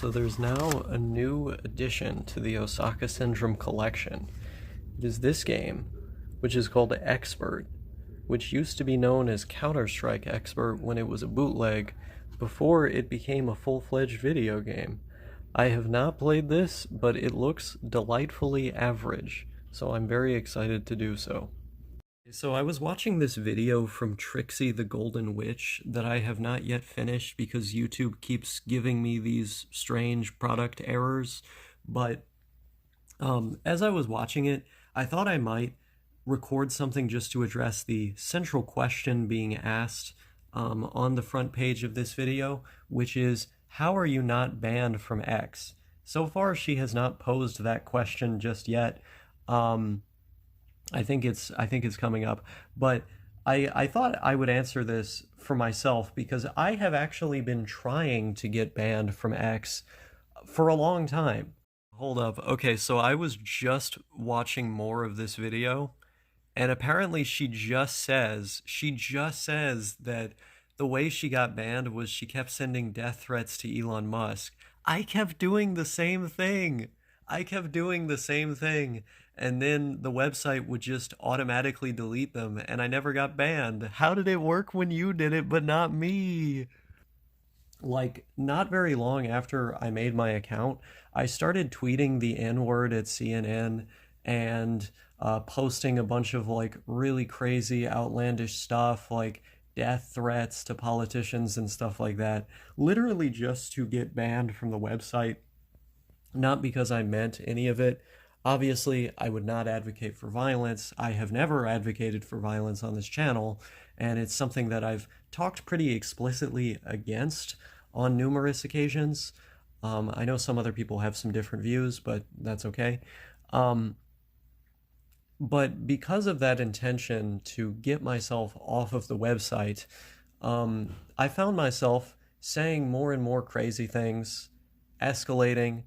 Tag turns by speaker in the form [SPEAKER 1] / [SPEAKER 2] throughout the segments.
[SPEAKER 1] So there's now a new addition to the OsakaSyndrome collection. It is this game, which is called Expert, which used to be known as Counter-Strike Expert when it was a bootleg, before it became a full-fledged video game. I have not played this, but it looks delightfully average, so I'm very excited to do so. So I was watching this video from Trixie the Golden Witch that I have not yet finished because YouTube keeps giving me these strange product errors, but as I was watching it, I thought I might record something just to address the central question being asked on the front page of this video, which is, how are you not banned from X? So far, she has not posed that question just yet. I think it's coming up, but I thought I would answer this for myself because I have actually been trying to get banned from X for a long time. Hold up. Okay, so I was just watching more of this video, and apparently she just says that the way she got banned was she kept sending death threats to Elon Musk. I kept doing the same thing. And then the website would just automatically delete them, and I never got banned. How did it work when you did it, but not me? Like, not very long after I made my account, I started tweeting the N-word at CNN and posting a bunch of, like, really crazy, outlandish stuff, like death threats to politicians and stuff like that, literally just to get banned from the website. Not because I meant any of it. Obviously, I would not advocate for violence. I have never advocated for violence on this channel, and it's something that I've talked pretty explicitly against on numerous occasions. I know some other people have some different views, but that's okay. But because of that intention to get myself off of the website, I found myself saying more and more crazy things, escalating,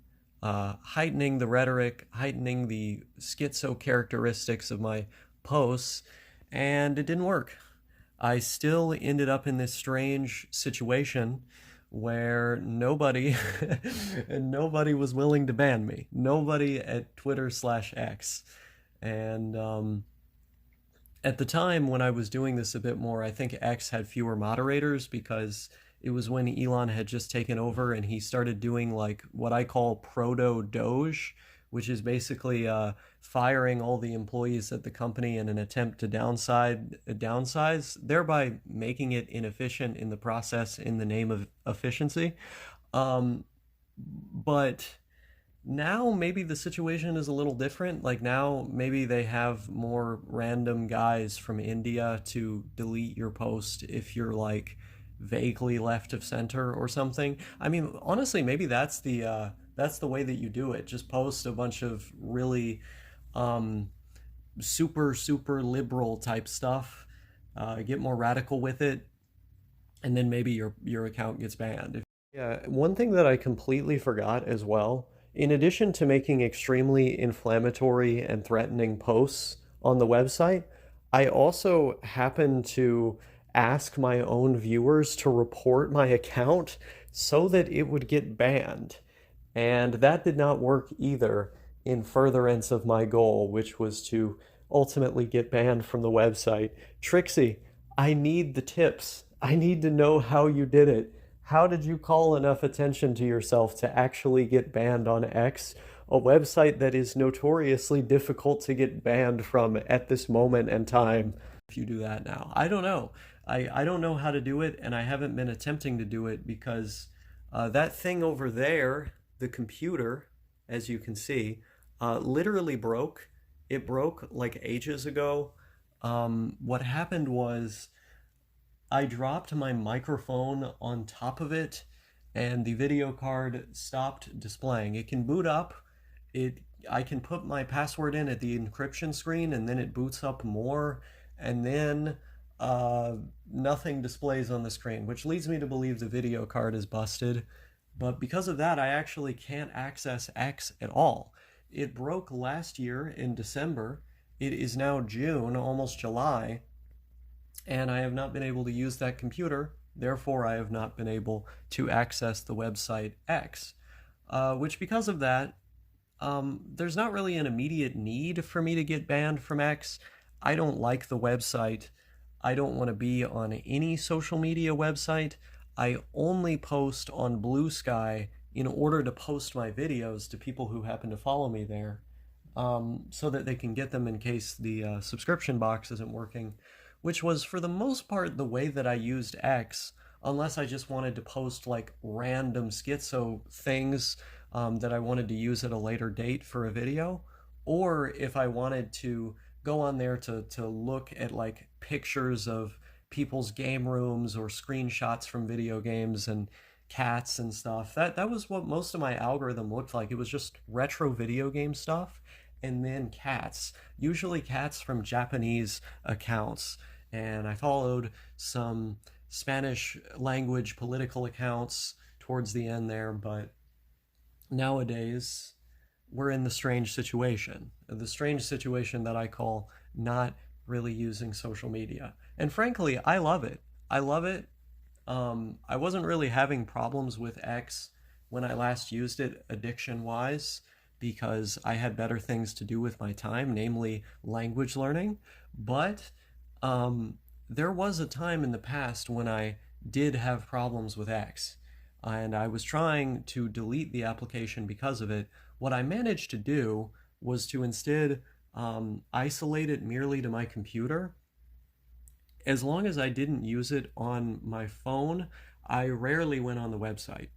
[SPEAKER 1] heightening the rhetoric, heightening the schizo characteristics of my posts, and it didn't work. I still ended up in this strange situation where nobody was willing to ban me. Nobody at Twitter/X. And at the time when I was doing this a bit more, I think X had fewer moderators because it was when Elon had just taken over and he started doing like what I call proto-Doge, which is basically firing all the employees at the company in an attempt to downsize, thereby making it inefficient in the process in the name of efficiency. But now maybe the situation is a little different. Like now maybe they have more random guys from India to delete your post if you're like vaguely left of center or something. I mean, honestly, maybe that's the way that you do it. Just post a bunch of really super liberal type stuff, get more radical with it, and then maybe your account gets banned. Yeah, one thing that I completely forgot as well, in addition to making extremely inflammatory and threatening posts on the website, I also happen to ask my own viewers to report my account so that it would get banned. And that did not work either in furtherance of my goal, which was to ultimately get banned from the website. Trixie, I need the tips. I need to know how you did it. How did you call enough attention to yourself to actually get banned on X, a website that is notoriously difficult to get banned from at this moment and time? If you do that now, I don't know. I don't know how to do it, and I haven't been attempting to do it because that thing over there, the computer, as you can see, literally broke. It broke like ages ago. What happened was I dropped my microphone on top of it, and the video card stopped displaying. It can boot up. I can put my password in at the encryption screen, and then it boots up more, and then nothing displays on the screen, which leads me to believe the video card is busted. But because of that, I actually can't access X at all. It broke last year in December. It is now June, almost July, and I have not been able to use that computer. Therefore, I have not been able to access the website X. which because of that, there's not really an immediate need for me to get banned from X. I don't like the website. I don't want to be on any social media website. I only post on Blue Sky in order to post my videos to people who happen to follow me there, so that they can get them in case the subscription box isn't working, which was for the most part the way that I used X, unless I just wanted to post like random schizo things that I wanted to use at a later date for a video, or if I wanted to go on there to look at like pictures of people's game rooms or screenshots from video games and cats and stuff. That was what most of my algorithm looked like. It was just retro video game stuff and then cats, usually cats from Japanese accounts. And I followed some Spanish language political accounts towards the end there, but nowadays we're in the strange situation that I call not really using social media. And frankly, I love it. I love it. I wasn't really having problems with X when I last used it addiction wise, because I had better things to do with my time, namely language learning. But there was a time in the past when I did have problems with X, and I was trying to delete the application because of it. What I managed to do was to instead isolate it merely to my computer. As long as I didn't use it on my phone, I rarely went on the website.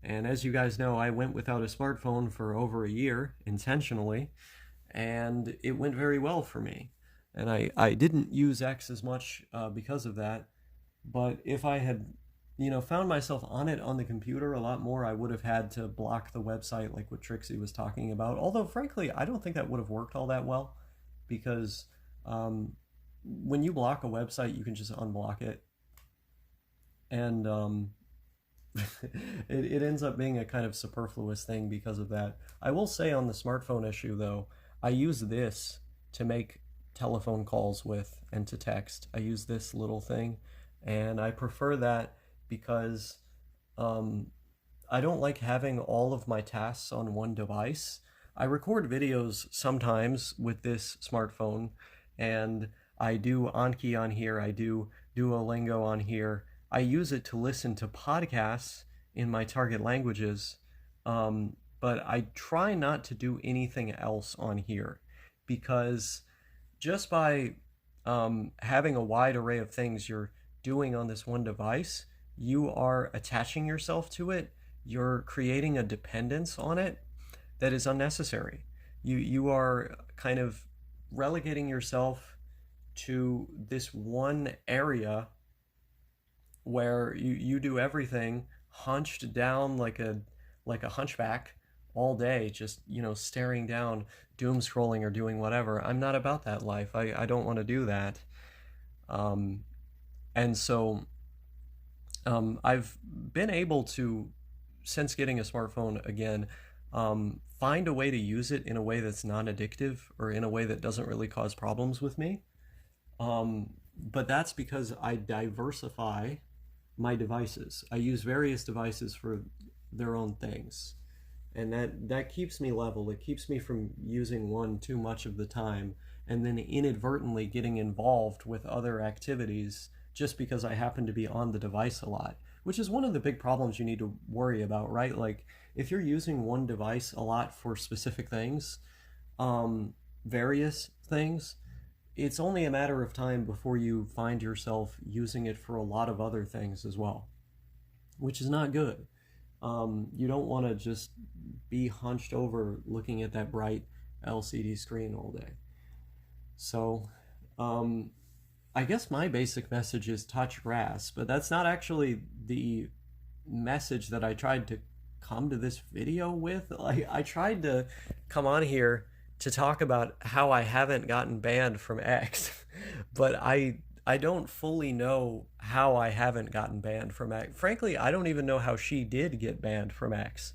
[SPEAKER 1] And as you guys know, I went without a smartphone for over a year intentionally, and it went very well for me. And I didn't use X as much because of that. But if I had, found myself on it on the computer a lot more, I would have had to block the website like what Trixie was talking about. Although, frankly, I don't think that would have worked all that well, because when you block a website, you can just unblock it. And it ends up being a kind of superfluous thing because of that. I will say on the smartphone issue, though, I use this to make telephone calls with and to text. I use this little thing, and I prefer that because I don't like having all of my tasks on one device. I record videos sometimes with this smartphone, and I do Anki on here, I do Duolingo on here. I use it to listen to podcasts in my target languages, but I try not to do anything else on here, because just by having a wide array of things you're doing on this one device, you are attaching yourself to it. You're creating a dependence on it that is unnecessary. You are kind of relegating yourself to this one area where you do everything hunched down like a hunchback all day, just staring down, doom scrolling or doing whatever. I'm not about that life. I don't want to do that. And so I've been able to, since getting a smartphone again, find a way to use it in a way that's non-addictive, or in a way that doesn't really cause problems with me. But that's because I diversify my devices. I use various devices for their own things. And that keeps me level. It keeps me from using one too much of the time and then inadvertently getting involved with other activities just because I happen to be on the device a lot, which is one of the big problems you need to worry about, right? Like, if you're using one device a lot for specific things, various things, it's only a matter of time before you find yourself using it for a lot of other things as well, which is not good. You don't want to just be hunched over looking at that bright LCD screen all day. So, I guess my basic message is touch grass, but that's not actually the message that I tried to come to this video with. Like, I tried to come on here to talk about how I haven't gotten banned from X, but I don't fully know how I haven't gotten banned from X. Frankly, I don't even know how she did get banned from X.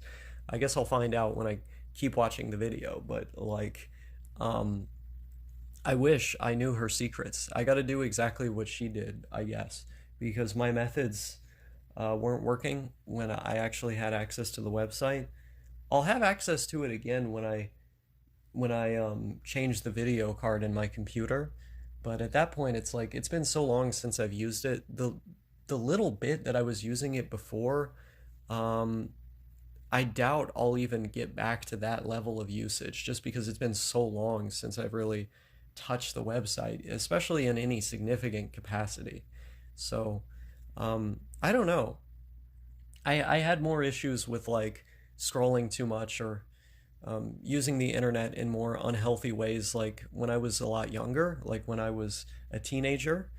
[SPEAKER 1] I guess I'll find out when I keep watching the video, but like, I wish I knew her secrets. I got to do exactly what she did, I guess, because my methods weren't working when I actually had access to the website. I'll have access to it again when I change the video card in my computer. But at that point, it's like it's been so long since I've used it. The little bit that I was using it before, um, I doubt I'll even get back to that level of usage just because it's been so long since I've really touched the website, especially in any significant capacity. So, I don't know. I had more issues with like scrolling too much or using the internet in more unhealthy ways, like when I was a lot younger, like when I was a teenager.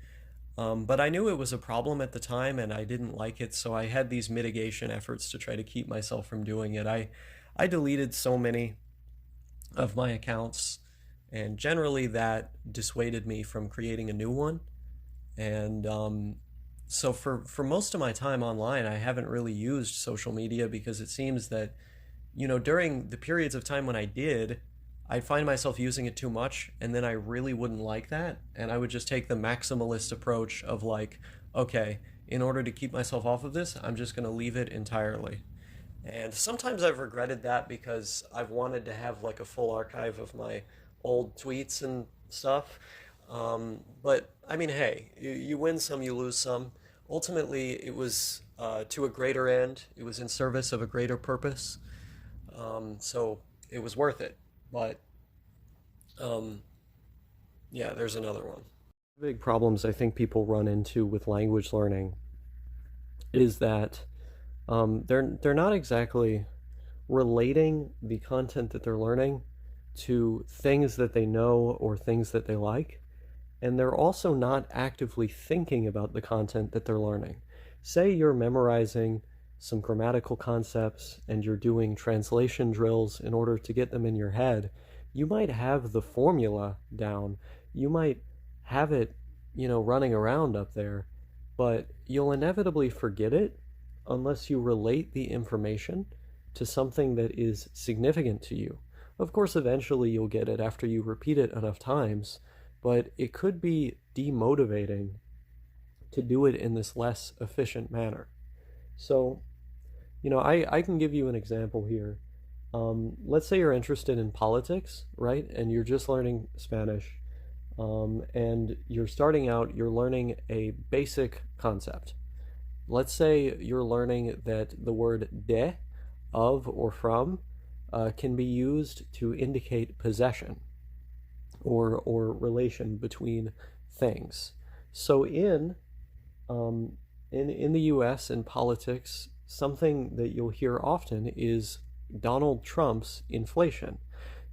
[SPEAKER 1] But I knew it was a problem at the time and I didn't like it, so I had these mitigation efforts to try to keep myself from doing it. I deleted so many of my accounts, and generally that dissuaded me from creating a new one. And so for most of my time online, I haven't really used social media because it seems that, during the periods of time when I did, I'd find myself using it too much, and then I really wouldn't like that, and I would just take the maximalist approach of like, okay, in order to keep myself off of this, I'm just going to leave it entirely. And sometimes I've regretted that because I've wanted to have like a full archive of my old tweets and stuff. But I mean, hey, you win some, you lose some. Ultimately, it was to a greater end. It was in service of a greater purpose. So it was worth it. But um, yeah, there's another one. Big problems I think people run into with language learning is that they're not exactly relating the content that they're learning to things that they know or things that they like, and they're also not actively thinking about the content that they're learning. Say you're memorizing some grammatical concepts and you're doing translation drills in order to get them in your head. You might have the formula down. You might have it, running around up there, but you'll inevitably forget it unless you relate the information to something that is significant to you. Of course, eventually you'll get it after you repeat it enough times, but it could be demotivating to do it in this less efficient manner. So, I can give you an example here. Let's say you're interested in politics, right? And you're just learning Spanish, and you're starting out, you're learning a basic concept. Let's say you're learning that the word de, of or from, can be used to indicate possession or relation between things. So in the US, in politics, something that you'll hear often is Donald Trump's inflation.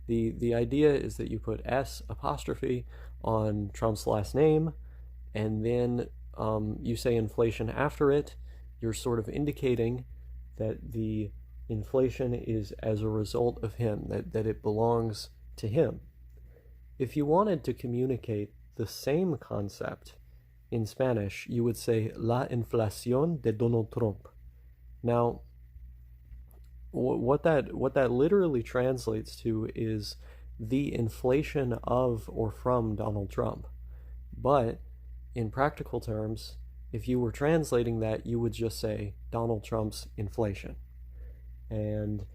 [SPEAKER 1] The idea is that you put S apostrophe on Trump's last name, and then you say inflation after it. You're sort of indicating that the inflation is as a result of him, that it belongs to him. If you wanted to communicate the same concept in Spanish, you would say la inflación de Donald Trump. Now, what that literally translates to is the inflation of or from Donald Trump. But in practical terms, if you were translating that, you would just say Donald Trump's inflation. And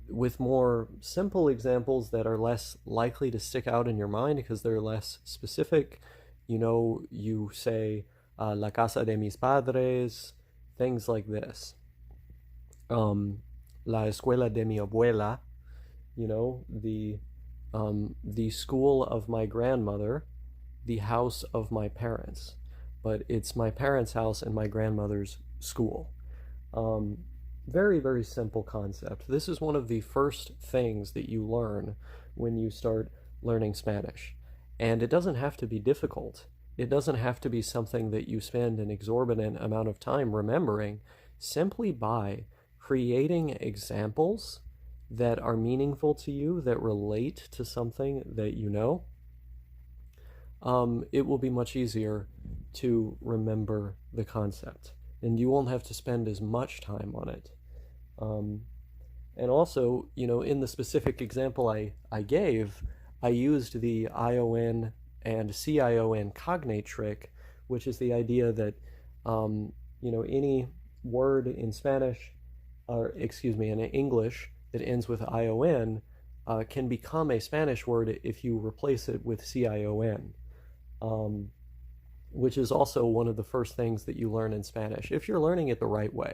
[SPEAKER 1] with more simple examples that are less likely to stick out in your mind because they're less specific, you say la casa de mis padres, things like this. La escuela de mi abuela, the school of my grandmother, the house of my parents. But it's my parents' house and my grandmother's school. Very, very simple concept. This is one of the first things that you learn when you start learning Spanish. And it doesn't have to be difficult. It doesn't have to be something that you spend an exorbitant amount of time remembering. Simply by creating examples that are meaningful to you, that relate to something that you know, it will be much easier to remember the concept. And you won't have to spend as much time on it. And also, in the specific example I gave, I used the ION and CION cognate trick, which is the idea that, any word in Spanish, or excuse me, in English that ends with ion can become a Spanish word if you replace it with cion, um, which is also one of the first things that you learn in Spanish if you're learning it the right way.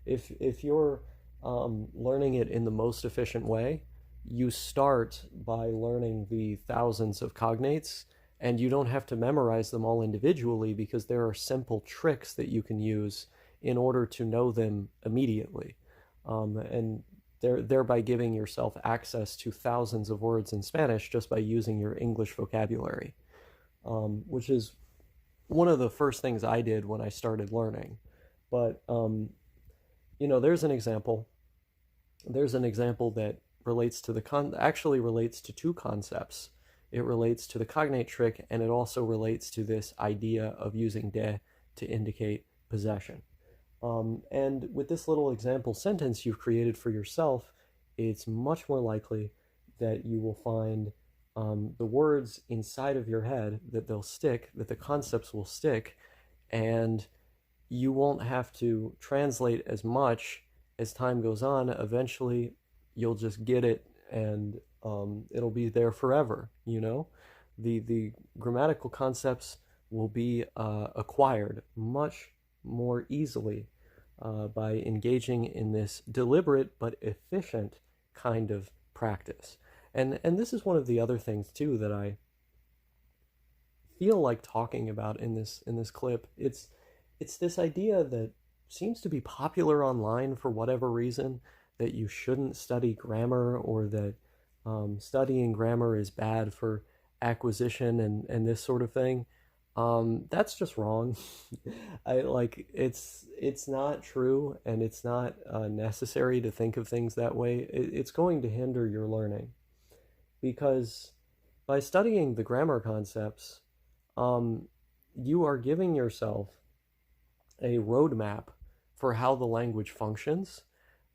[SPEAKER 1] If you're learning it in the most efficient way, you start by learning the thousands of cognates, and you don't have to memorize them all individually because there are simple tricks that you can use in order to know them immediately. And thereby giving yourself access to thousands of words in Spanish just by using your English vocabulary, which is one of the first things I did when I started learning. But, there's an example. There's an example that relates to actually relates to two concepts. It relates to the cognate trick, and it also relates to this idea of using de to indicate possession. And with this little example sentence you've created for yourself, it's much more likely that you will find the words inside of your head, that they'll stick, that the concepts will stick, and you won't have to translate as much as time goes on. Eventually, you'll just get it, and it'll be there forever, The grammatical concepts will be acquired much more easily by engaging in this deliberate but efficient kind of practice. And this is one of the other things too that I feel like talking about in this clip. It's this idea that seems to be popular online for whatever reason, that you shouldn't study grammar, or that studying grammar is bad for acquisition and this sort of thing. That's just wrong. It's not true, and it's not necessary to think of things that way. It's going to hinder your learning, because by studying the grammar concepts, you are giving yourself a roadmap for how the language functions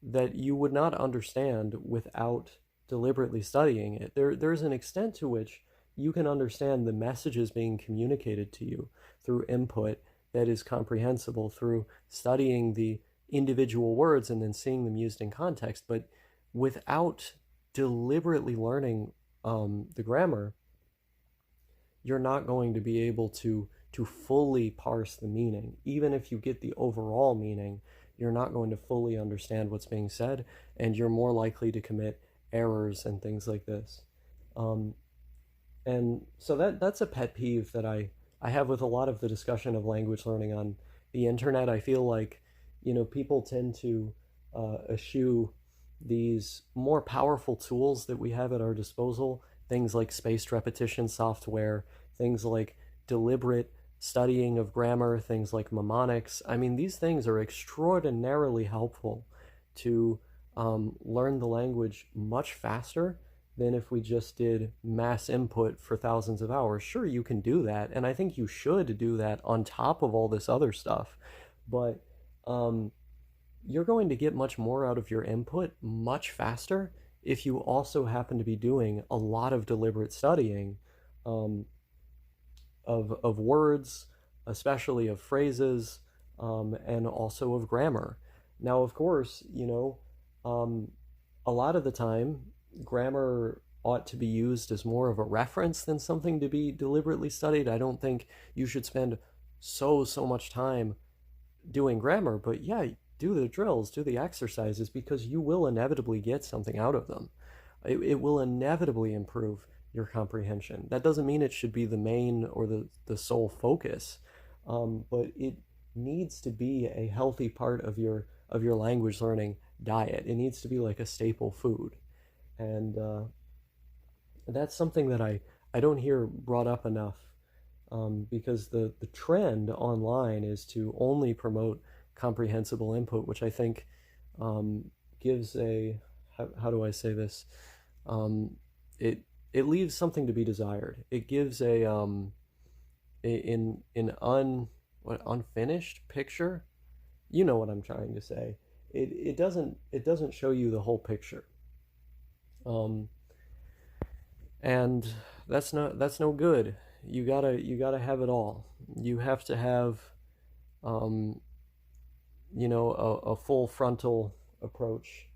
[SPEAKER 1] that you would not understand without deliberately studying it. There's an extent to which you can understand the messages being communicated to you through input that is comprehensible through studying the individual words and then seeing them used in context. But without deliberately learning the grammar, you're not going to be able to fully parse the meaning. Even if you get the overall meaning, you're not going to fully understand what's being said, and you're more likely to commit errors and things like this. And so that's a pet peeve that I have with a lot of the discussion of language learning on the internet. I feel like, people tend to eschew these more powerful tools that we have at our disposal, things like spaced repetition software, things like deliberate studying of grammar, things like mnemonics. I mean, these things are extraordinarily helpful to learn the language much faster than if we just did mass input for thousands of hours. Sure, you can do that, and I think you should do that on top of all this other stuff, but you're going to get much more out of your input much faster if you also happen to be doing a lot of deliberate studying of words, especially of phrases, and also of grammar. Now, of course, a lot of the time, grammar ought to be used as more of a reference than something to be deliberately studied. I don't think you should spend so much time doing grammar, but yeah, do the drills, do the exercises, because you will inevitably get something out of them. It will inevitably improve your comprehension. That doesn't mean it should be the main or the sole focus, but it needs to be a healthy part of your language learning diet. It needs to be like a staple food. And that's something that I don't hear brought up enough, because the trend online is to only promote comprehensible input, which I think gives a, how do I say this? It leaves something to be desired. It gives an unfinished picture. You know what I'm trying to say. It doesn't show you the whole picture. And that's no good. You gotta have it all. You have to have a full frontal approach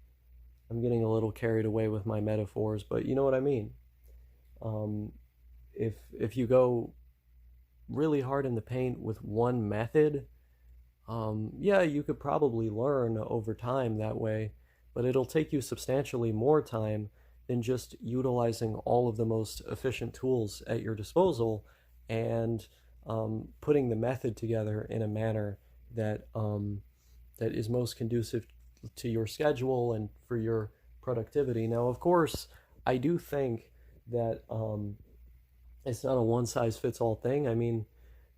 [SPEAKER 1] I'm getting a little carried away with my metaphors, but you know what I mean. Um, if you go really hard in the paint with one method, yeah, you could probably learn over time that way, but it'll take you substantially more time than just utilizing all of the most efficient tools at your disposal and putting the method together in a manner that that is most conducive to your schedule and for your productivity. Now, of course, I do think that it's not a one size fits all thing. I mean,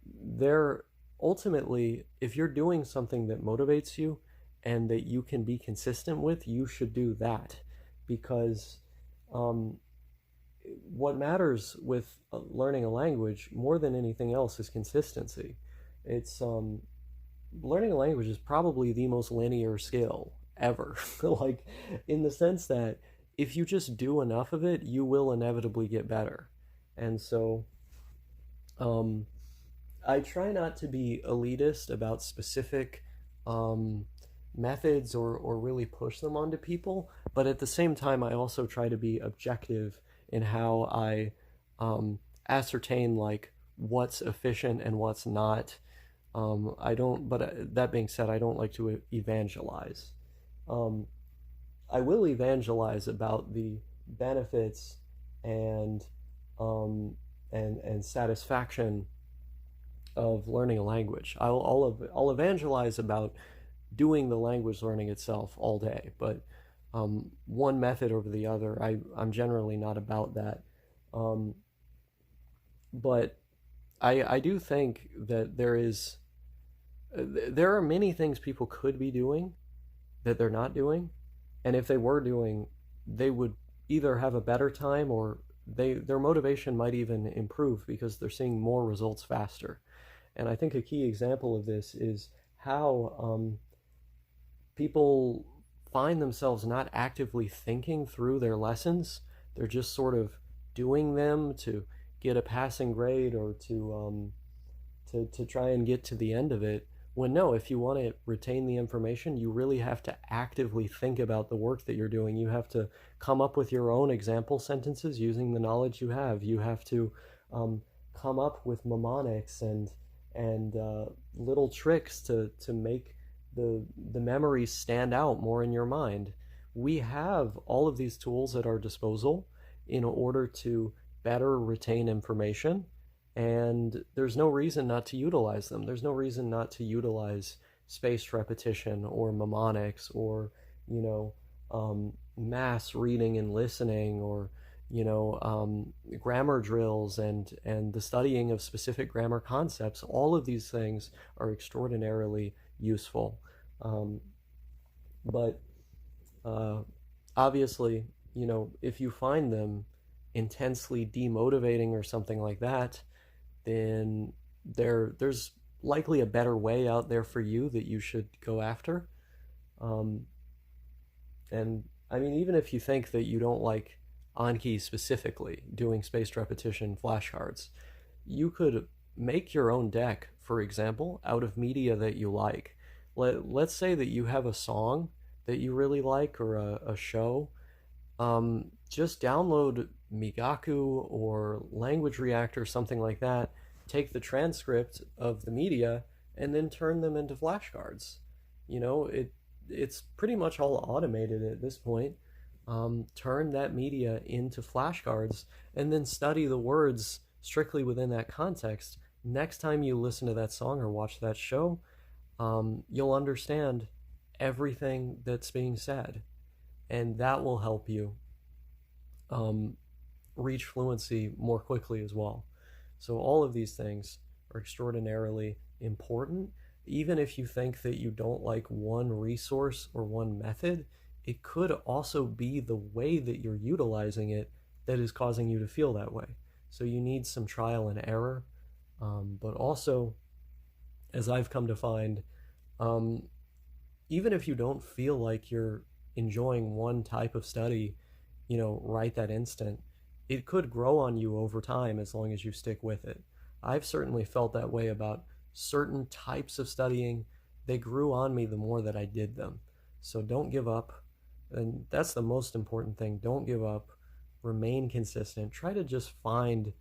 [SPEAKER 1] there ultimately, if you're doing something that motivates you and that you can be consistent with, you should do that because um, what matters with learning a language more than anything else is consistency. It's learning a language is probably the most linear skill ever. Like, in the sense that if you just do enough of it, you will inevitably get better. And so, um, I try not to be elitist about specific um, methods or really push them onto people, but at the same time, I also try to be objective in how I ascertain like what's efficient and what's not. I don't, but that being said, I don't like to evangelize. Um, I will evangelize about the benefits and um, and satisfaction of learning a language. I'll evangelize about doing the language learning itself all day, but one method over the other, I'm generally not about that. Um, but I do think that there are many things people could be doing that they're not doing, and if they were doing, they would either have a better time or their motivation might even improve because they're seeing more results faster. And I think a key example of this is how people find themselves not actively thinking through their lessons. They're just sort of doing them to get a passing grade or to try and get to the end of it. When no, if you want to retain the information, you really have to actively think about the work that you're doing. You have to come up with your own example sentences using the knowledge you have. You have to come up with mnemonics and little tricks to make the memories stand out more in your mind. We have all of these tools at our disposal in order to better retain information, and there's no reason not to utilize them. There's no reason not to utilize spaced repetition or mnemonics or, you know, mass reading and listening or, grammar drills and the studying of specific grammar concepts. All of these things are extraordinarily useful. Um, but obviously, if you find them intensely demotivating or something like that, then there's likely a better way out there for you that you should go after. Um, and I mean, even if you think that you don't like Anki specifically, doing spaced repetition flashcards, you could make your own deck, for example, out of media that you like. Let's say that you have a song that you really like or a show. Just download Migaku or Language Reactor, something like that. Take the transcript of the media and then turn them into flashcards. It's pretty much all automated at this point. Turn that media into flashcards and then study the words strictly within that context. Next time you listen to that song or watch that show, you'll understand everything that's being said, and that will help you reach fluency more quickly as well. So all of these things are extraordinarily important. Even if you think that you don't like one resource or one method, it could also be the way that you're utilizing it that is causing you to feel that way. So you need some trial and error, but also, as I've come to find, um, even if you don't feel like you're enjoying one type of study, right that instant, it could grow on you over time as long as you stick with it. I've certainly felt that way about certain types of studying. They grew on me the more that I did them. So don't give up. And that's the most important thing. Don't give up. Remain consistent. Try to just find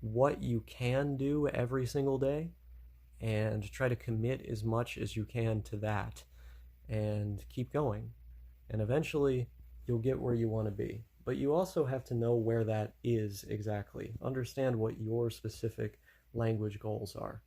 [SPEAKER 1] what you can do every single day and try to commit as much as you can to that and keep going. And eventually you'll get where you want to be. But you also have to know where that is exactly. Understand what your specific language goals are.